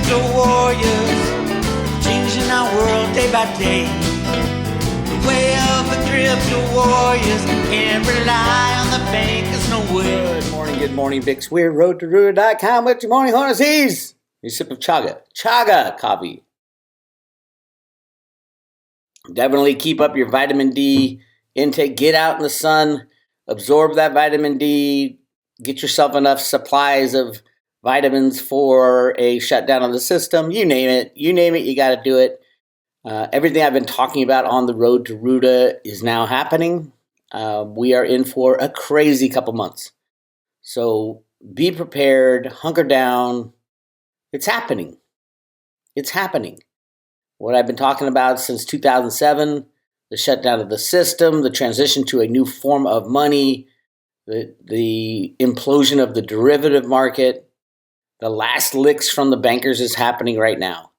crypto warriors, changing our world day by day. The way of the crypto warriors, can't rely on the bankers, no way. Good morning, Bix Weir, RoadtoRoota.com. What's your morning, Hornesies? A sip of chaga coffee. Definitely keep up your vitamin D intake. Get out in the sun, absorb that vitamin D, get yourself enough supplies of vitamins for a shutdown of the system. You name it, you got to do it. Everything I've been talking about on the road to Roota is now happening. We are in for a crazy couple months. So be prepared, hunker down. It's happening. It's happening. What I've been talking about since 2007, the shutdown of the system, the transition to a new form of money, the implosion of the derivative market, the last licks from the bankers is happening right now.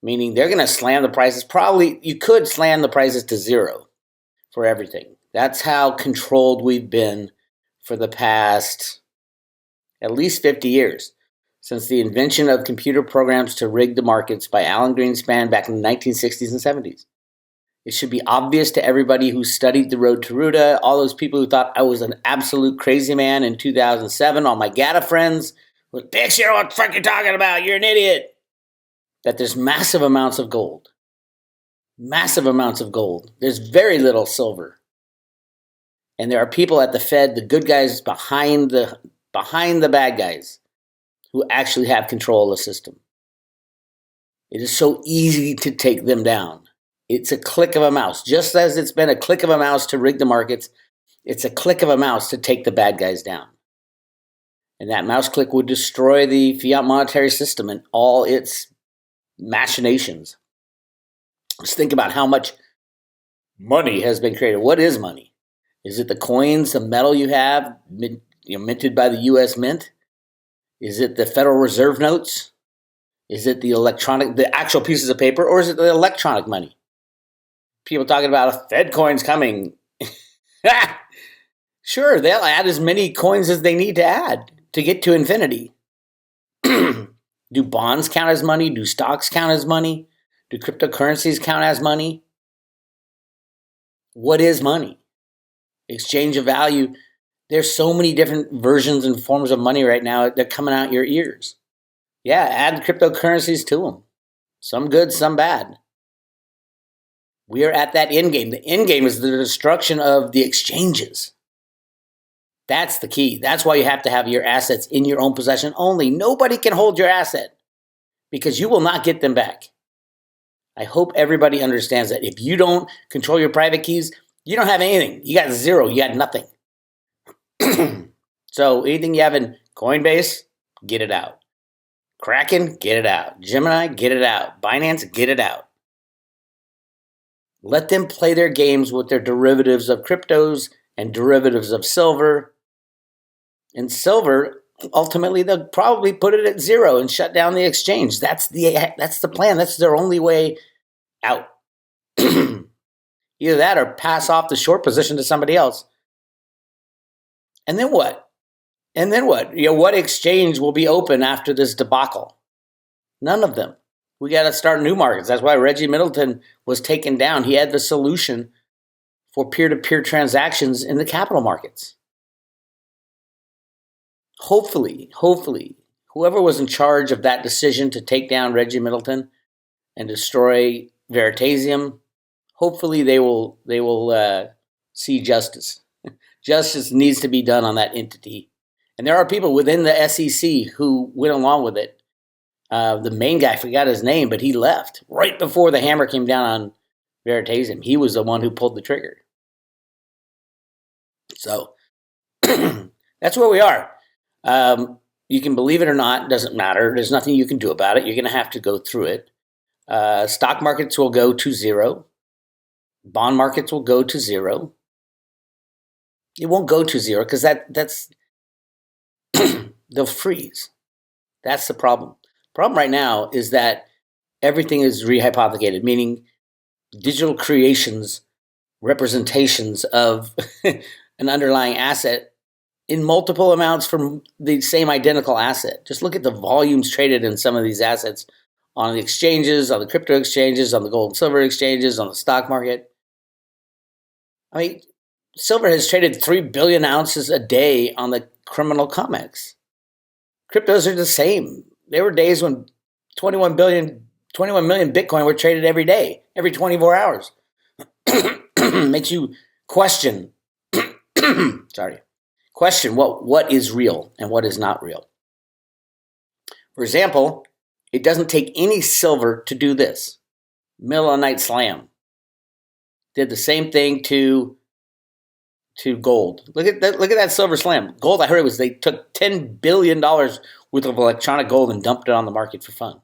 Meaning they're going to slam the prices. Probably you could slam the prices to zero for everything. That's how controlled we've been for the past at least 50 years. Since the invention of computer programs to rig the markets by Alan Greenspan back in the 1960s and 70s. It should be obvious to everybody who studied the road to Roota, all those people who thought I was an absolute crazy man in 2007, all my GATA friends, with Bix, you know what the fuck you're talking about, you're an idiot. That there's massive amounts of gold. Massive amounts of gold. There's very little silver. And there are people at the Fed, the good guys behind the bad guys, who actually have control of the system. It is so easy to take them down. It's a click of a mouse. Just as it's been a click of a mouse to rig the markets, it's a click of a mouse to take the bad guys down. And that mouse click would destroy the fiat monetary system and all its machinations. Just think about how much money has been created. What is money? Is it the coins, the metal you have, minted by the U.S. Mint? Is it the Federal Reserve notes? Is it the actual pieces of paper, or is it the electronic money? People talking about a Fed coin's coming. Sure, they'll add as many coins as they need to add to get to infinity. Do bonds count as money? Do stocks count as money? Do cryptocurrencies count as money? What is money? Exchange of value. There's so many different versions and forms of money right now. They're coming out your ears. Yeah, add cryptocurrencies to them. Some good, some bad. We are at that end game. The end game is the destruction of the exchanges. That's the key. That's why you have to have your assets in your own possession only. Nobody can hold your asset because you will not get them back. I hope everybody understands that. If you don't control your private keys, you don't have anything. You got zero. You got nothing. So anything you have in Coinbase, get it out. Kraken, get it out. Gemini, get it out. Binance, get it out. Let them play their games with their derivatives of cryptos and derivatives of silver. And silver, ultimately, they'll probably put it at zero and shut down the exchange. That's the plan. That's their only way out. Either that or pass off the short position to somebody else. And then what? What exchange will be open after this debacle? None of them. We got to start new markets. That's why Reggie Middleton was taken down. He had the solution for peer-to-peer transactions in the capital markets. Hopefully, whoever was in charge of that decision to take down Reggie Middleton and destroy Veritasium, hopefully they will see justice. Justice needs to be done on that entity. And there are people within the SEC who went along with it. The main guy, I forgot his name, but he left right before the hammer came down on Veritasium. He was the one who pulled the trigger. So that's where we are. You can believe it or not, doesn't matter. There's nothing you can do about it. You're going to have to go through it. Stock markets will go to zero. Bond markets will go to zero. It won't go to zero because that's they'll freeze. That's the problem. Problem right now is that everything is rehypothecated, meaning digital creations, representations of an underlying asset in multiple amounts from the same identical asset. Just look at the volumes traded in some of these assets on the exchanges, on the crypto exchanges, on the gold and silver exchanges, on the stock market. I mean, silver has traded 3 billion ounces a day on the criminal COMEX. Cryptos are the same. There were days when 21 million Bitcoin were traded every day, every 24 hours. Makes you question, question what is real and what is not real. For example, it doesn't take any silver to do this. Millennight Slam did the same thing to gold. Look at that silver slam. Gold, I heard they took $10 billion worth of electronic gold and dumped it on the market for fun.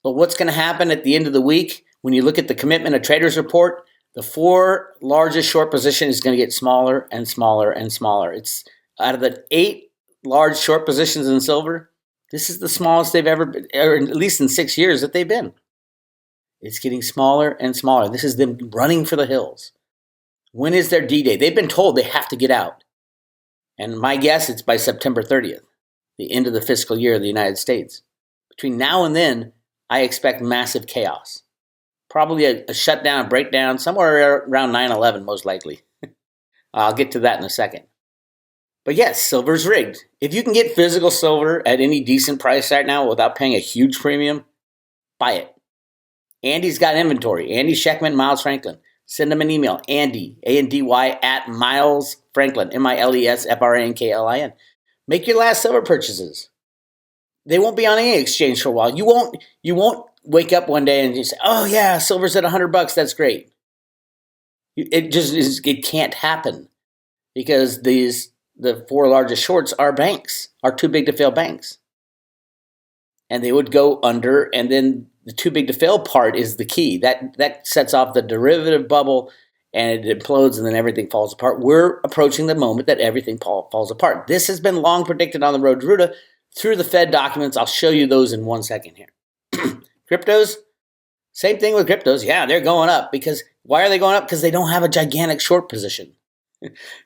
But what's going to happen at the end of the week when you look at the commitment of traders report? The 4 largest short positions is going to get smaller and smaller and smaller. It's out of the 8 large short positions in silver, this is the smallest they've ever been, or at least in 6 years that they've been. It's getting smaller and smaller. This is them running for the hills. When is their D-Day? They've been told they have to get out. And my guess, it's by September 30th, the end of the fiscal year of the United States. Between now and then, I expect massive chaos. Probably a shutdown, breakdown, somewhere around 9/11, most likely. I'll get to that in a second. But yes, silver's rigged. If you can get physical silver at any decent price right now without paying a huge premium, buy it. Andy's got inventory. Andy Scheckman, Miles Franklin. Send him an email. Andy, A-N-D-Y, at Miles Franklin, MILESFRANKLIN. Make your last silver purchases. They won't be on any exchange for a while. You won't wake up one day and you say, oh yeah, silver's at $100. That's great. It can't happen because the 4 largest shorts are banks, are too big to fail banks. And they would go under, and then the too big to fail part is the key. That sets off the derivative bubble, and it implodes, and then everything falls apart. We're approaching the moment that everything falls apart. This has been long predicted on the RoadtoRoota through the Fed documents. I'll show you those in 1 second here. Cryptos, same thing with cryptos. Yeah, they're going up. Because why are they going up? Because they don't have a gigantic short position.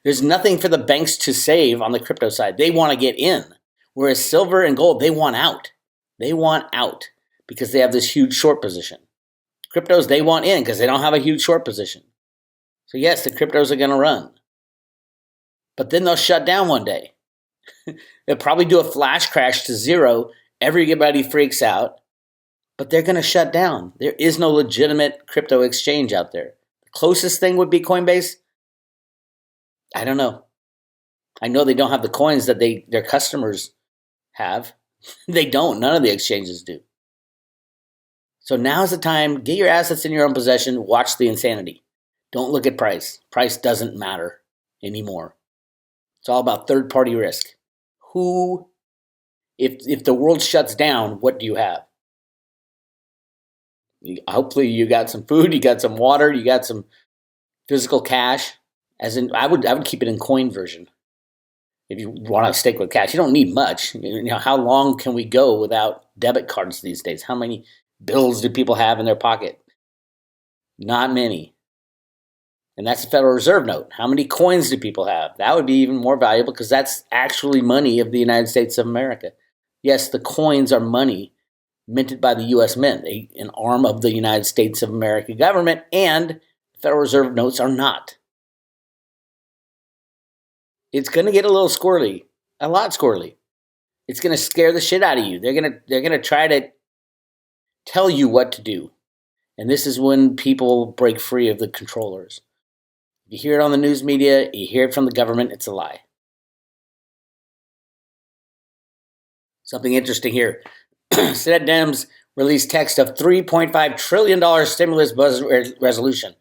There's nothing for the banks to save on the crypto side. They want to get in. Whereas silver and gold, they want out. They want out because they have this huge short position. Cryptos, they want in because they don't have a huge short position. So yes, the cryptos are going to run. But then they'll shut down one day. They'll probably do a flash crash to zero. Everybody freaks out. But they're going to shut down. There is no legitimate crypto exchange out there. The closest thing would be Coinbase. I don't know. I know they don't have the coins that their customers have. They don't. None of the exchanges do. So now's the time. Get your assets in your own possession. Watch the insanity. Don't look at price. Price doesn't matter anymore. It's all about third-party risk. If the world shuts down, what do you have? Hopefully you got some food, you got some water, you got some physical cash. As in, I would keep it in coin version. If you want to stick with cash, you don't need much. How long can we go without debit cards these days? How many bills do people have in their pocket? Not many. And that's the Federal Reserve note. How many coins do people have? That would be even more valuable because that's actually money of the United States of America. Yes, the coins are money minted by the U.S. Mint, an arm of the United States of America government, and Federal Reserve notes are not. It's going to get a little squirrely, a lot squirrely. It's going to scare the shit out of you. They're going to try to tell you what to do. And this is when people break free of the controllers. You hear it on the news media, you hear it from the government, it's a lie. Something interesting here. Senate Dems released text of $3.5 trillion stimulus budget resolution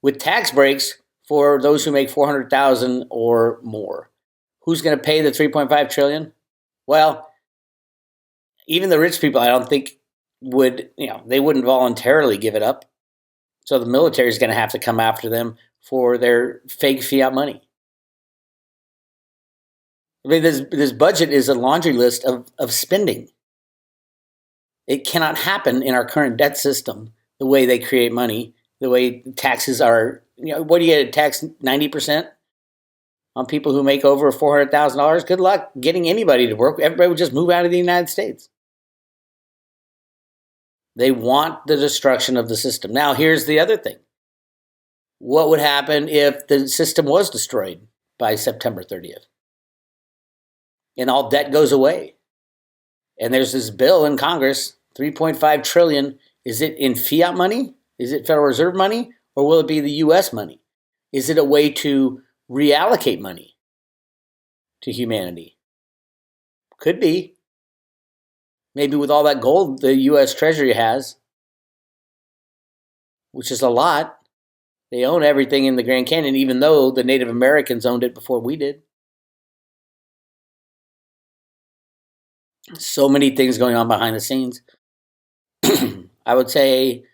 with tax breaks for those who make $400,000 or more. Who's going to pay the $3.5 trillion? Well, even the rich people, I don't think they wouldn't voluntarily give it up. So the military is going to have to come after them for their fake fiat money. I mean, this budget is a laundry list of spending. It cannot happen in our current debt system, the way they create money, the way taxes are, what do you get taxed 90%? on people who make over $400,000. Good luck getting anybody to work. Everybody would just move out of the United States. They want the destruction of the system. Now, here's the other thing. What would happen if the system was destroyed by September 30th? And all debt goes away. And there's this bill in Congress, $3.5 trillion. Is it in fiat money? Is it Federal Reserve money? Or will it be the U.S. money? Is it a way to reallocate money to humanity? Could be. Maybe with all that gold the U.S. Treasury has, which is a lot. They own everything in the Grand Canyon, even though the Native Americans owned it before we did. So many things going on behind the scenes. I would say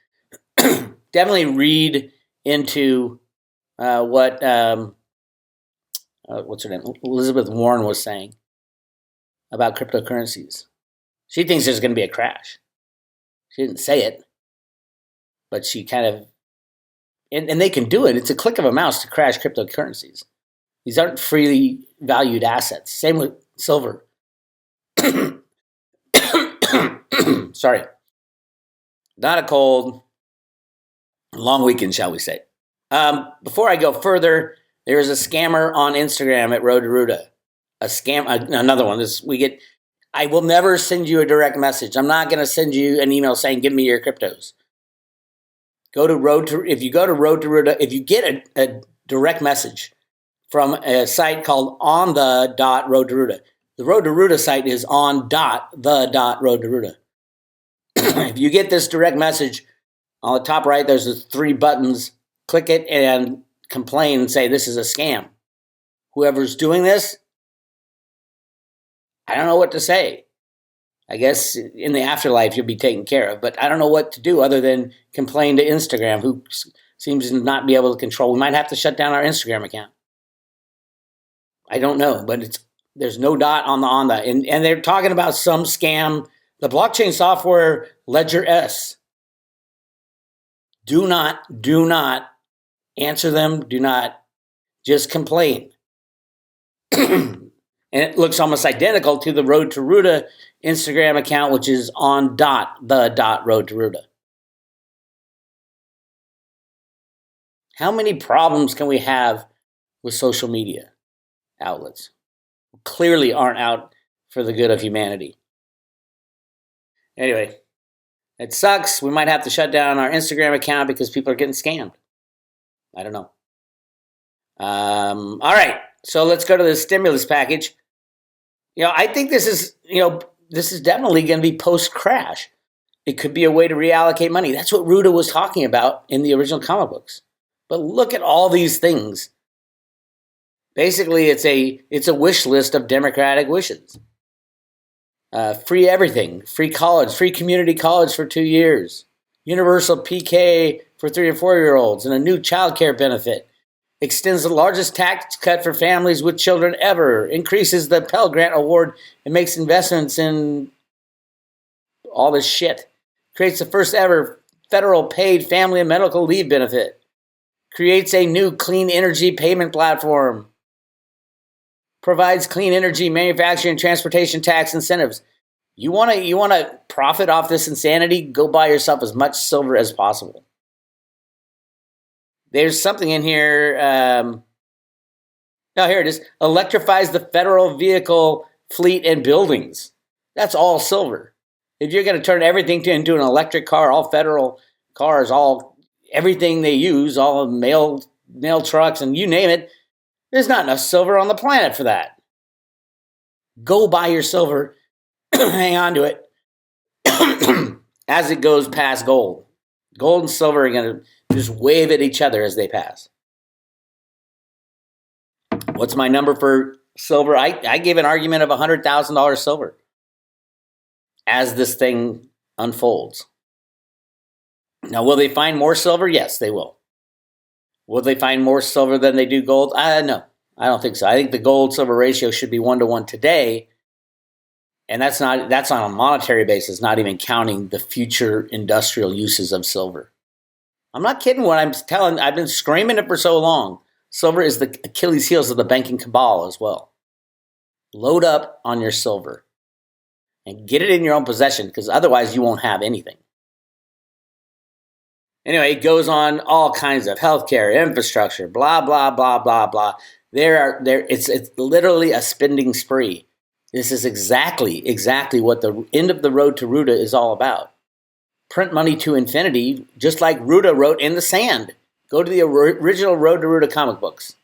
definitely read into what what's her name? Elizabeth Warren was saying about cryptocurrencies. She thinks there's going to be a crash. She didn't say it, but she kind of, and they can do it. It's a click of a mouse to crash cryptocurrencies. These aren't freely valued assets. Same with silver. Sorry. Not a cold. Long weekend, shall we say. Before I go further, there is a scammer on Instagram at RoadtoRoota. A scam, another one. I will never send you a direct message. I'm not going to send you an email saying, give me your cryptos. If you go to RoadtoRoota, if you get a direct message from a site called on.the.RoadtoRoota, the RoadtoRoota site is on.the.RoadtoRoota. If you get this direct message, on the top right, there's the 3 buttons. Click it and complain and say, this is a scam. Whoever's doing this, I don't know what to say. I guess in the afterlife, you'll be taken care of. But I don't know what to do other than complain to Instagram, who seems to not be able to control. We might have to shut down our Instagram account. I don't know, but there's no dot on the. And they're talking about some scam. The blockchain software Ledger S. Do not answer them. Do not just complain. And it looks almost identical to the RoadtoRoota Instagram account, which is on .the.RoadtoRoota. How many problems can we have with social media outlets? Clearly aren't out for the good of humanity. Anyway, it sucks. We might have to shut down our Instagram account because people are getting scammed. I don't know. All right. So let's go to the stimulus package. I think this is definitely going to be post-crash. It could be a way to reallocate money. That's what Roota was talking about in the original comic books. But look at all these things. Basically, it's a wish list of Democratic wishes. Free everything, free college, free community college for 2 years, universal PK for 3 and 4-year-olds, and a new child care benefit. Extends the largest tax cut for families with children ever, increases the Pell Grant Award, and makes investments in all this shit. Creates the first ever federal paid family and medical leave benefit. Creates a new clean energy payment platform. Provides clean energy manufacturing and transportation tax incentives. You want to profit off this insanity? Go buy yourself as much silver as possible. There's something in here. Here it is. Electrifies the federal vehicle fleet and buildings. That's all silver. If you're going to turn everything into an electric car, all federal cars, everything they use, all mail trucks, and you name it, there's not enough silver on the planet for that. Go buy your silver. Hang on to it as it goes past gold. Gold and silver are going to just wave at each other as they pass. What's my number for silver? I gave an argument of $100,000 silver as this thing unfolds. Now, will they find more silver? Yes, they will. Will they find more silver than they do gold? No, I don't think so. I think the gold-silver ratio should be 1-to-1 today, and that's on a monetary basis, not even counting the future industrial uses of silver. I'm not kidding when I'm telling. I've been screaming it for so long. Silver is the Achilles heels of the banking cabal as well. Load up on your silver and get it in your own possession, because otherwise you won't have anything. Anyway, it goes on all kinds of healthcare, infrastructure, blah, blah, blah, blah, blah. It's literally a spending spree. This is exactly what the end of the road to Roota is all about. Print money to infinity, just like Roota wrote in the sand. Go to the original Road to Roota comic books.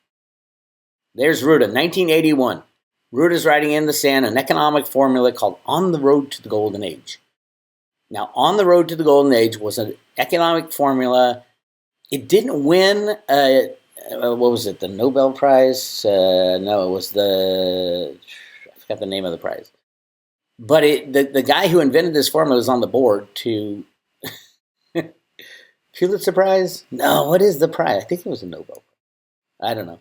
There's Roota, 1981. Root writing in the sand an economic formula called On the Road to the Golden Age. Now, On the Road to the Golden Age was an economic formula. It didn't win, what was it, the Nobel Prize? No, it was I forgot the name of the prize. But the guy who invented this formula is on the board to Pulitzer Prize? No, what is the prize? I think it was a Nobel Prize. I don't know.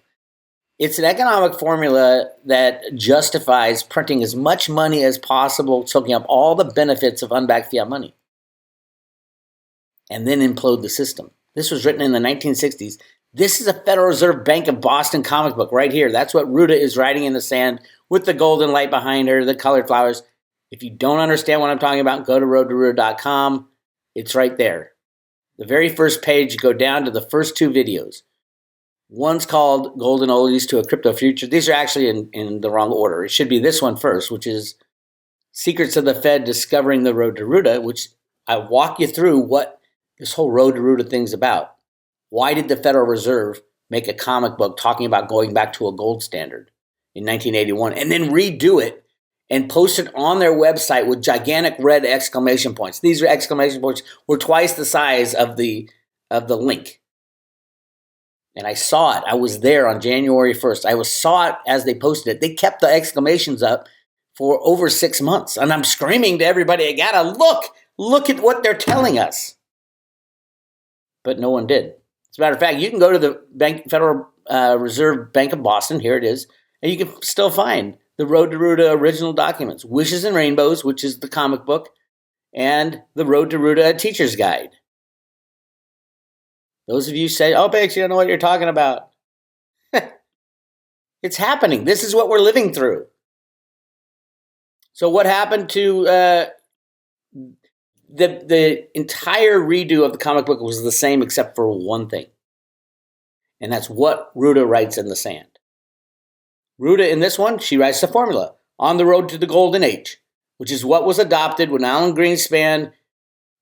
It's an economic formula that justifies printing as much money as possible, soaking up all the benefits of unbacked fiat money, and then implode the system. This was written in the 1960s. This is a Federal Reserve Bank of Boston comic book right here. That's what Roota is writing in the sand with the golden light behind her, the colored flowers. If you don't understand what I'm talking about, go to RoadtoRoota.com. It's right there. The very first page, you go down to the first two videos. One's called Golden Oldies to a Crypto Future. These are actually in the wrong order. It should be this one first, which is Secrets of the Fed Discovering the Road to Roota, which I walk you through what this whole Road to Roota thing's about. Why did the Federal Reserve make a comic book talking about going back to a gold standard in 1981 and then redo it and post it on their website with gigantic red exclamation points? These are exclamation points were twice the size of the link. And I saw it. I was there on January 1st. I saw it as they posted it. They kept the exclamations up for over 6 months. And I'm screaming to everybody, I gotta look at what they're telling us. But no one did. As a matter of fact, you can go to the Federal Reserve Bank of Boston, here it is, and you can still find the Road to Roota original documents, Wishes and Rainbows, which is the comic book, and the Road to Roota Teacher's Guide. Those of you say, oh, Bix, you don't know what you're talking about. It's happening. This is what we're living through. So what happened to the entire redo of the comic book was the same except for one thing. And that's what Roota writes in the sand. Roota, in this one, she writes the formula, On the Road to the Golden Age, which is what was adopted when Alan Greenspan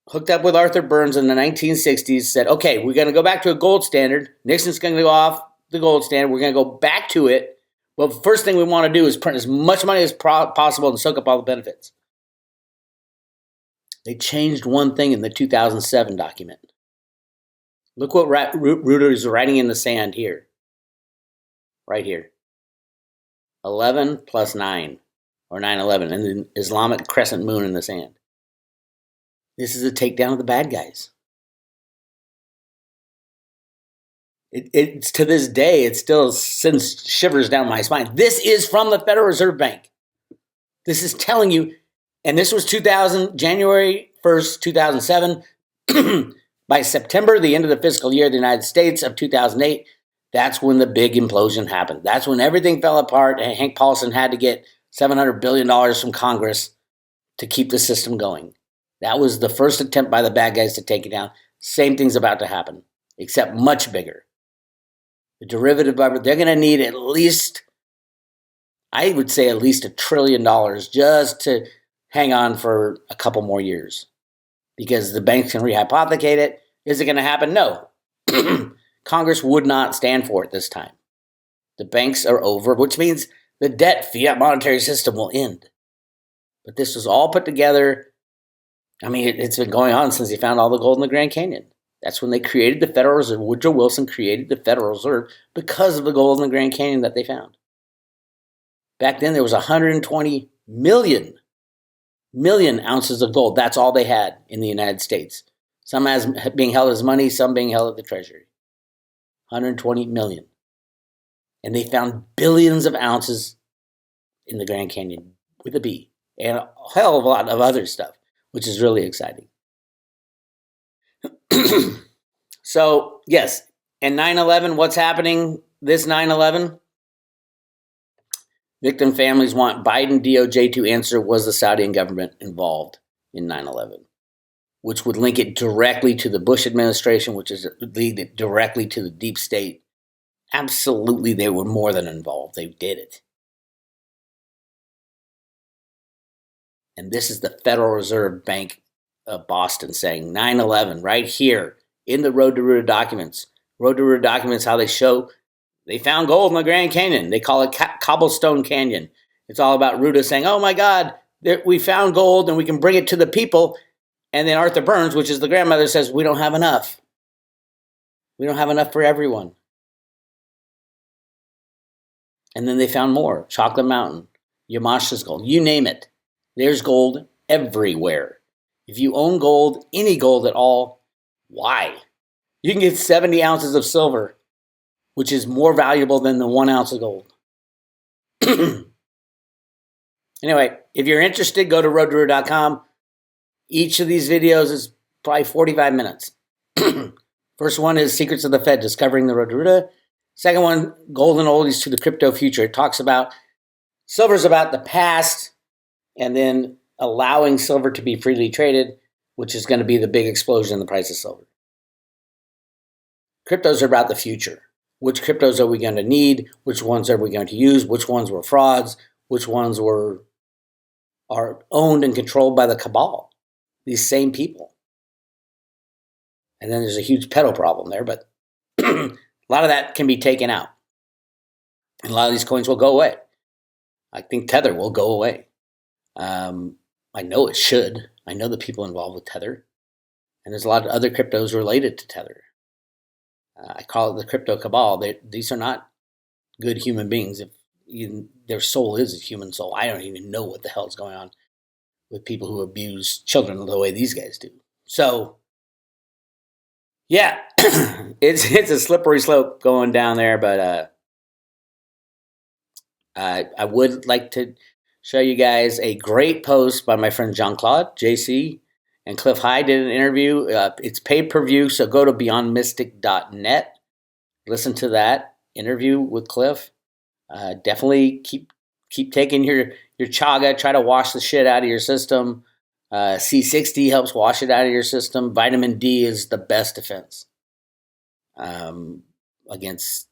hooked up with Arthur Burns in the 1960s, said, okay, we're going to go back to a gold standard. Nixon's going to go off the gold standard. We're going to go back to it. Well, the first thing we want to do is print as much money as possible and soak up all the benefits. They changed one thing in the 2007 document. Look what Roota is writing in the sand here. Right here. 11 plus 9, or 9/11, and the Islamic crescent moon in the sand. This is a takedown of the bad guys. It's to this day, it still sends shivers down my spine. This is from the Federal Reserve Bank. This is telling you, and this was January 1st, 2007. By September, the end of the fiscal year of the United States of 2008, that's when the big implosion happened. That's when everything fell apart, and Hank Paulson had to get $700 billion from Congress to keep the system going. That was the first attempt by the bad guys to take it down. Same thing's about to happen, except much bigger. The derivative of it, they're going to need at least, I would say at least $1 trillion just to hang on for a couple more years. Because the banks can rehypothecate it. Is it going to happen? No. Congress would not stand for it this time. The banks are over, which means the debt fiat monetary system will end. But this was all put together. I mean, it's been going on since they found all the gold in the Grand Canyon. That's when they created the Federal Reserve. Woodrow Wilson created the Federal Reserve because of the gold in the Grand Canyon that they found. Back then, there was 120 million ounces of gold. That's all they had in the United States. Some as being held as money, some being held at the Treasury. 120 million. And they found billions of ounces in the Grand Canyon with a B. And a hell of a lot of other stuff, which is really exciting. So, yes, and 9/11, what's happening? this 9/11, victim families want Biden DOJ to answer, was the Saudi government involved in 9/11, which would link it directly to the Bush administration, which is lead it directly to the deep state. Absolutely, they were more than involved. They did it. And this is the Federal Reserve Bank of Boston saying 9/11 right here in the RoadtoRoota documents. RoadtoRoota documents, how they show they found gold in the Grand Canyon. They call it Cobblestone Canyon. It's all about Ruta saying, oh my God, we found gold and we can bring it to the people. And then Arthur Burns, which is the grandmother, says, we don't have enough. We don't have enough for everyone. And then they found more. Chocolate Mountain, Yamash's gold, you name it. There's gold everywhere. If you own gold, any gold at all, why? You can get 70 ounces of silver, which is more valuable than the 1 ounce of gold. Anyway, if you're interested, go to roadtoRoota.com. Each of these videos is probably 45 minutes. First one is Secrets of the Fed, Discovering the RoadtoRoota. Second one, Golden Oldies to the Crypto Future. It talks about silver's about the past and then allowing silver to be freely traded, which is going to be the big explosion in the price of silver. Cryptos are about the future. Which cryptos are we going to need? Which ones are we going to use? Which ones were frauds? Which ones are owned and controlled by the cabal? These same people. And then there's a huge pedo problem there, but a lot of that can be taken out. And a lot of these coins will go away. I think Tether will go away. I know it should. I know the people involved with Tether. And there's a lot of other cryptos related to Tether. I call it the crypto cabal. These are not good human beings. If their soul is a human soul, I don't even know what the hell is going on with people who abuse children the way these guys do. So, yeah, it's a slippery slope going down there. But I would like to show you guys a great post by my friend Jean-Claude, JC, and Cliff High did an interview. It's pay-per-view, so go to beyondmystic.net. Listen to that interview with Cliff. Definitely keep taking your chaga. Try to wash the shit out of your system. C60 helps wash it out of your system. Vitamin D is the best defense against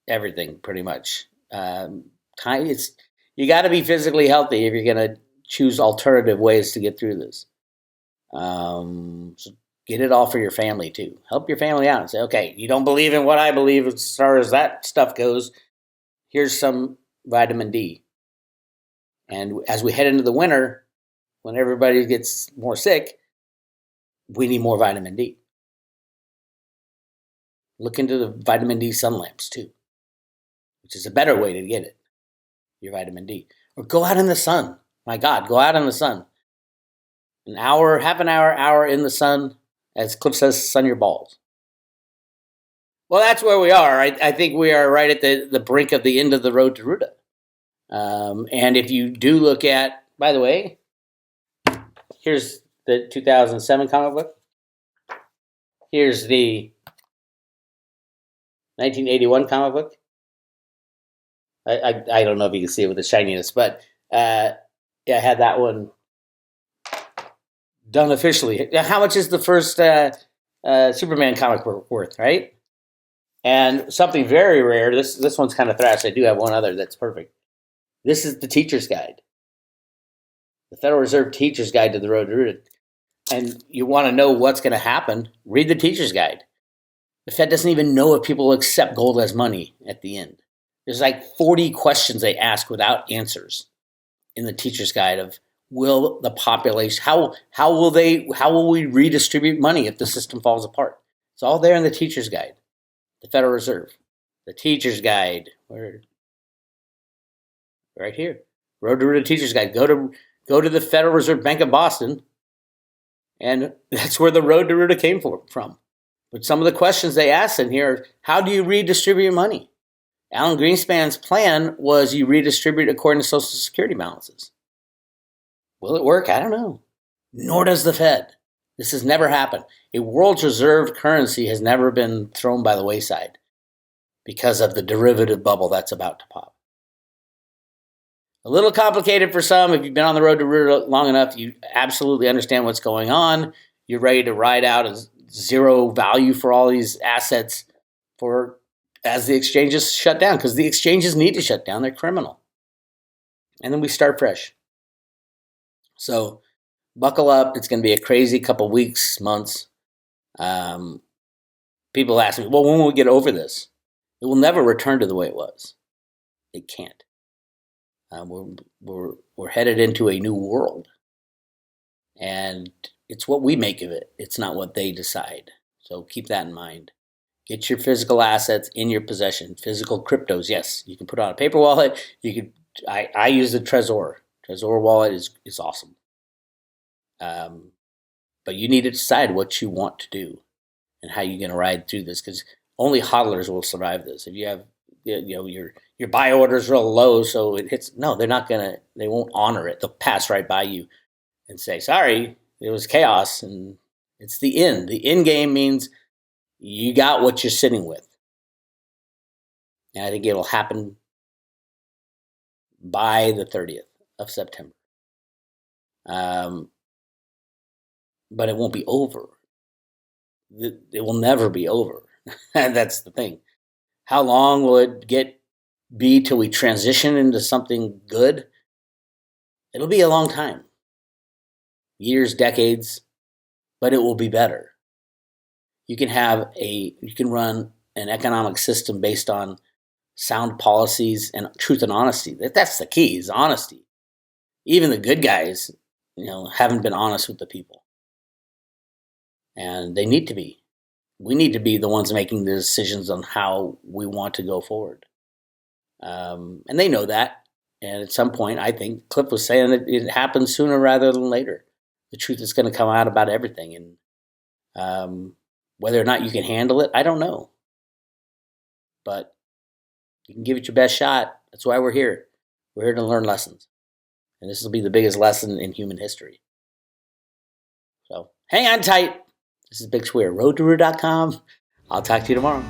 everything, pretty much. You got to be physically healthy if you're going to choose alternative ways to get through this. So get it all for your family too. Help your family out and say, okay, you don't believe in what I believe as far as that stuff goes. Here's some vitamin D. And as we head into the winter, when everybody gets more sick, we need more vitamin D. Look into the vitamin D sun lamps too, which is a better way to get it, your vitamin D. Or go out in the sun. My God, go out in the sun. An hour, half an hour in the sun, as Cliff says, sun your balls. Well, that's where we are. I think we are right at the brink of the end of the RoadtoRoota. And if you do look at, by the way, here's the 2007 comic book. Here's the 1981 comic book. I don't know if you can see it with the shininess, but yeah, I had that one done officially. How much is the first Superman comic book worth, right? And something very rare, this one's kind of thrash. I do have one other that's perfect. This is the teacher's guide. The Federal Reserve Teacher's Guide to the RoadtoRoota. And you want to know what's going to happen, read the teacher's guide. The Fed doesn't even know if people accept gold as money at the end. There's like 40 questions they ask without answers in the teacher's guide of, will the population, how will we redistribute money if the system falls apart? It's all there in the teacher's guide. The Federal Reserve, the teacher's guide, right here. RoadtoRoota Teacher's Guide. Go to the Federal Reserve Bank of Boston, and that's where the RoadtoRoota came from. But some of the questions they asked in here are, how do you redistribute money? Alan Greenspan's plan was you redistribute according to Social Security balances. Will it work? I don't know. Nor does the Fed. This has never happened. A world's reserve currency has never been thrown by the wayside. because of the derivative bubble that's about to pop. A little complicated for some. If you've been on the road to RoadtoRoota long enough, you absolutely understand what's going on. You're ready to ride out as zero value for all these assets as the exchanges shut down, because the exchanges need to shut down. They're criminal. And then we start fresh. So buckle up. It's going to be a crazy couple weeks, months. People ask me, well, when will we get over this? It will never return to the way it was. It can't. We're headed into a new world. And it's what we make of it. It's not what they decide. So keep that in mind. Get your physical assets in your possession. Physical cryptos, yes. You can put on a paper wallet. I use the Trezor. Trezor wallet is awesome. But you need to decide what you want to do and how you're going to ride through this, because only hodlers will survive this. If you have, your buy order's real low, so it hits. No, they won't honor it. They'll pass right by you and say, sorry, it was chaos, and it's the end. The end game means you got what you're sitting with. And I think it'll happen by the 30th of September. But it won't be over. It will never be over. And that's the thing. How long will it be till we transition into something good? It'll be a long time. Years, decades, but it will be better. You can run an economic system based on sound policies and truth and honesty. That's the key, is honesty. Even the good guys, haven't been honest with the people. And they need to be. We need to be the ones making the decisions on how we want to go forward. And they know that. And at some point, I think Cliff was saying that it happens sooner rather than later. The truth is going to come out about everything. And whether or not you can handle it, I don't know. But you can give it your best shot. That's why we're here. We're here to learn lessons. And this will be the biggest lesson in human history. So hang on tight. This is Bix Weir, RoadtoRoota.com. I'll talk to you tomorrow.